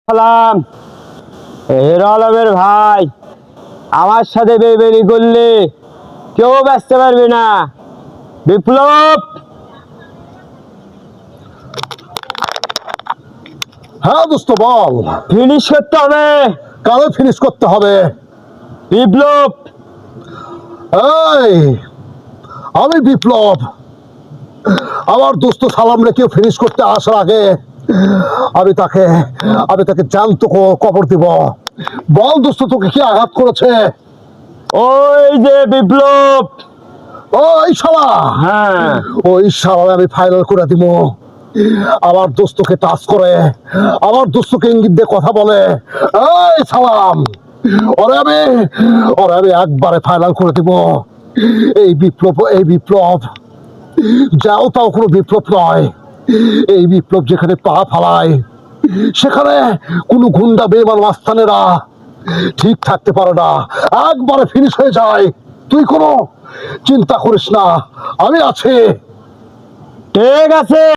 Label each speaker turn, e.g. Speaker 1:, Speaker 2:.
Speaker 1: সালাম। হিরো আলমের ভাই, আমার সাথে বেইমানি করলে কেউ বাঁচতে পারবে না। বিপ্লব,
Speaker 2: হ্যাঁ দোস্ত বল।
Speaker 1: ফিনিশ করতে হবে।
Speaker 2: কালে ফিনিশ করতে হবে?
Speaker 1: বিপ্লব,
Speaker 2: এই আমি বিপ্লব। আমার দোস্ত সালাম রেখে ফিনিশ করতে আসার আগে আমি তাকে জ্যান্ত কবর দিব। বল দোস্ত, তোকে কি আঘাত করেছে?
Speaker 1: ওই যে বিপ্লব।
Speaker 2: ওই শালা,
Speaker 1: হ্যাঁ,
Speaker 2: ওই শালা আমি ফাইনাল করে দিব। আমার দোস্তকে টাচ করে, আমার দোস্তকে ইঙ্গিত দিয়ে কথা বলে। এই সালাম, ওরে আমি একবারে ফাইনাল করে দিব। এই বিপ্লব যাও তাও কোনো বিপ্লব নয়। এই বিপ্লব যেখানে পা ফালায় সেখানে কোনো গুন্ডা বেমান মাস্তানেরা ঠিক থাকতে পারে না, একবারে ফিনিশ হয়ে যায়। তুই কোনো চিন্তা করিস না, আমি আছি।
Speaker 1: ঠিক আছে।